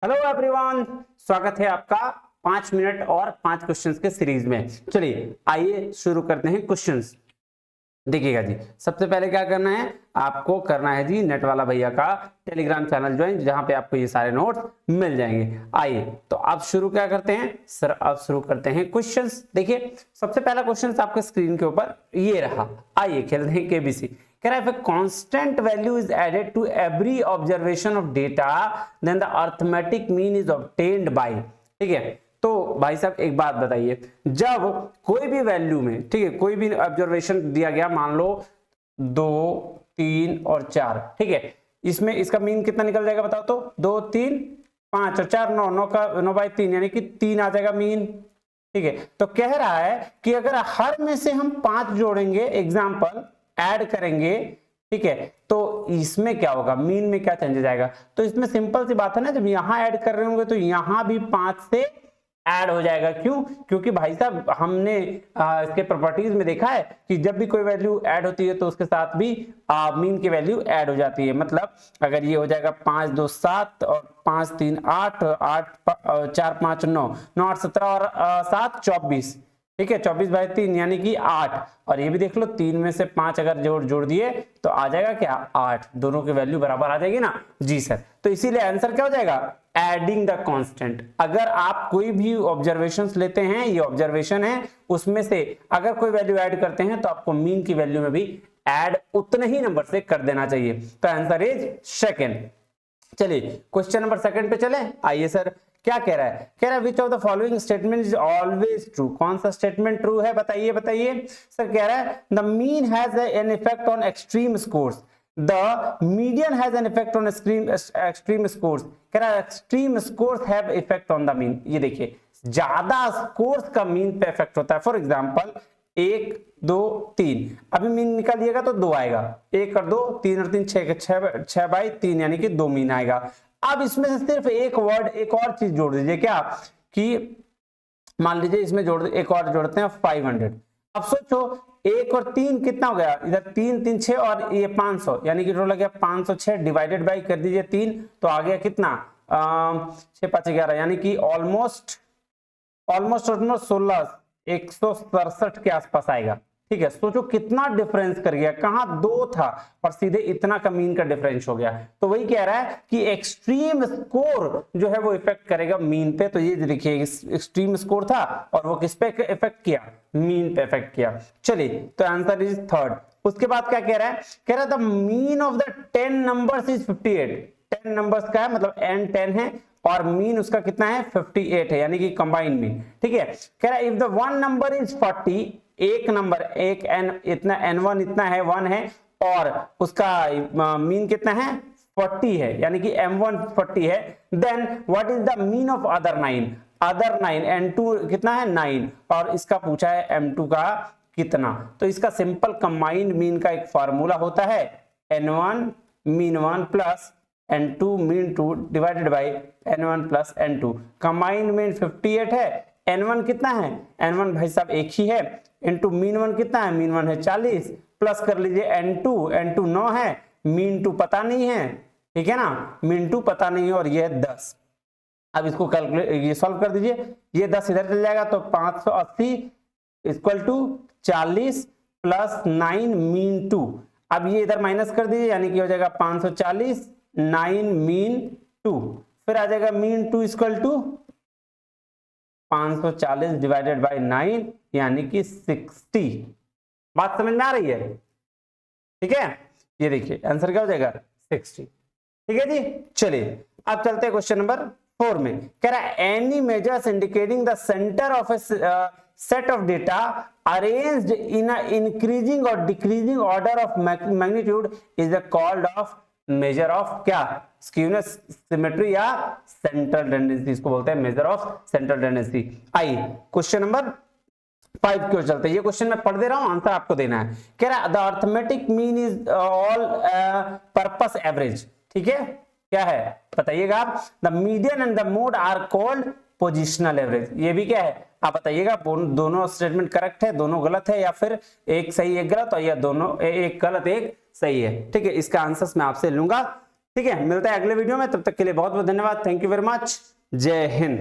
Hello everyone, स्वागत है आपका 5 मिनट और 5 क्वेश्चंस के सीरीज में। चलिए आइए शुरू करते हैं क्वेश्चंस। देखिएगा जी, सबसे पहले क्या करना है, आपको करना है जी नेट वाला भैया का टेलीग्राम चैनल ज्वाइन, जहां पे आपको ये सारे नोट्स मिल जाएंगे। आइए तो आप शुरू क्या करते हैं सर, आप शुरू करते हैं क्वेश्चंस। देखिए सबसे पहला क्वेश्चन आपके स्क्रीन के ऊपर ये रहा। आइए खेलते हैं केबीसी। कह रहा है if a constant value is added to every observation of data then the arithmetic mean is obtained by। ठीक है, तो भाई साहब एक बात बताइए, जब कोई भी वैल्यू में, ठीक है, कोई भी ऑब्जर्वेशन दिया गया, मान लो 2, 3 और 4, ठीक है, इसमें इसका मीन कितना निकल जाएगा बताओ तो? 2, 3, 5 और 4, 9, 9 का 9/3 यानी कि 3 आ जाएगा मीन। ठीक है, तो कह रहा है कि अगर हर में से हम 5 जोड़ेंगे, एग्जाम्पल ऐड करेंगे, ठीक है, तो इसमें क्या होगा, मीन में क्या चेंजेस आएगा? तो इसमें सिंपल सी बात है ना, जब यहां ऐड कर रहे होंगे तो यहां भी 5 से ऐड हो जाएगा। क्यों? क्योंकि भाई साहब हमने इसके प्रॉपर्टीज में देखा है कि जब भी कोई वैल्यू ऐड होती है तो उसके साथ भी मीन की वैल्यू ऐड हो जाती है। मतलब अगर ये हो जाएगा 5, 2, 7 और 5, 3, 8, 4, 5, 9, 9, 8, 17 और 7, 24। ठीक है, 24/3 यानी कि 8। और ये भी देख लो, 3 में से 5 अगर जोड़ दिए तो आ जाएगा क्या? 8। दोनों की वैल्यू बराबर आ जाएगी ना जी सर। तो इसीलिए आंसर क्या हो जाएगा? Adding the constant. अगर आप कोई भी ऑब्जर्वेशंस लेते हैं, ये ऑब्जर्वेशन है, उसमें से अगर कोई वैल्यू ऐड करते हैं तो आपको मीन की वैल्यू में भी ऐड उतने ही नंबर से कर देना चाहिए। तो आंसर इज सेकंड। चलिए क्वेश्चन नंबर सेकंड पे चले। आइए सर क्या कह रहा है? कह रहा है which of the following statement is always true. कौन सा स्टेटमेंट ट्रू है बताइए बताइए सर। कह रहा है the mean has an effect on extreme scores, the median has an effect on extreme scores. कह रहा है extreme scores have effect on the mean. ये देखिए, ज्यादा स्कोर्स का मीन पे इफेक्ट होता है। फॉर एग्जांपल 1, 2, 3, अभी मीन निकालिएगा तो 2 आएगा। 1 और 2, 3 और 3, 6/3 यानी कि 2 मीन आएगा। अब इसमें से सिर्फ एक वर्ड, एक और चीज जोड़ दीजिए, क्या कि मान लीजिए इसमें जोड़ एक और जोड़ते हैं 500। अब सोचो 1 और 3 कितना हो गया? इधर 3, 3, 6 और ये 500 यानी कि टोटल लग गया 506 डिवाइडेड बाई कर दीजिए 3, तो आ गया कितना? 6, 5, 11 यानी कि ऑलमोस्ट 16, 167 के आसपास आएगा। ठीक है, सोचो कितना डिफरेंस कर गया, कहां 2 था और सीधे इतना का मीन का डिफरेंस हो गया। तो वही कह रहा है कि एक्सट्रीम स्कोर जो है वो इफेक्ट करेगा मीन पे। तो ये देखिए एक्सट्रीम स्कोर था और वो किस पे इफेक्ट किया? मीन पे इफेक्ट किया। चलिए तो आंसर इज थर्ड। उसके बाद क्या कह रहा है? कह रहा है the mean of the 10 numbers is 58। 10 numbers का है, मतलब n 10 है और मीन उसका कितना है? 58 है, यानी कि कंबाइंड मीन। ठीक है, कह रहा है if the one number is 40, एक नंबर, एक n इतना, n1 इतना है, 1 है, और उसका मीन कितना है? 40 है, यानी कि m1 40 है, then what is the mean of other 9? Other 9, n2 कितना है? 9, और इसका पूछा है m2 का कितना। तो इसका सिंपल कंबाइंड मीन का एक फार्मूला होता है, n1 mean 1 plus n2 mean 2 divided by n1 plus n2। Combined mean 58 है, n1 कितना है? n1 भाई साहब एक ही है, इनटू मीन 1 कितना है? मीन 1 है 40, प्लस कर लीजिए n2 9 है, मीन 2 पता नहीं है, ठीक है ना, मीन 2 पता नहीं है, और ये है 10। अब इसको कैलकुलेट, ये सॉल्व कर दीजिए, ये 10 इधर चल जाएगा तो 580 इक्वल टू 40 प्लस 9 मीन 2। अब ये इधर माइनस कर दीजिए, यानी कि हो जाएगा 540 9 मीन 2, फिर आ जाएगा mean 2 equal to 540 divided by 9 यानी कि 60। बात समझ में आ रही है? ठीक है, ये देखिए आंसर क्या हो जाएगा? 60। ठीक है जी। चलिए अब चलते हैं क्वेश्चन नंबर 4 में। कह रहा है any measures indicating the centre of a set of data arranged in a increasing or decreasing order of magnitude is called of measure of क्या? स्क्यूनेस, सिमेट्री या सेंट्रल टेंडेंसी, इसको बोलते हैं मेजर ऑफ सेंट्रल टेंडेंसी। आइए question number 5 की ओर चलते हैं। ये क्वेश्चन मैं पढ़ दे रहा हूं, आंसर आपको देना है। कह रहा है the arithmetic mean is all purpose average. ठीक है, क्या है बताइएगा आप? The median and the mode are called positional average. ये भी क्या है आप बताइएगा? दोनों स्टेटमेंट करेक्ट है, दोनों गलत है, या फिर एक सही एक गलत, और या दोनों एक गलत एक सही है। ठीक है, इसका आंसर मैं आपसे लूंगा ठीक है, मिलता है अगले वीडियो में, तब तक के लिए बहुत बहुत धन्यवाद। Thank you very much. जय हिंद।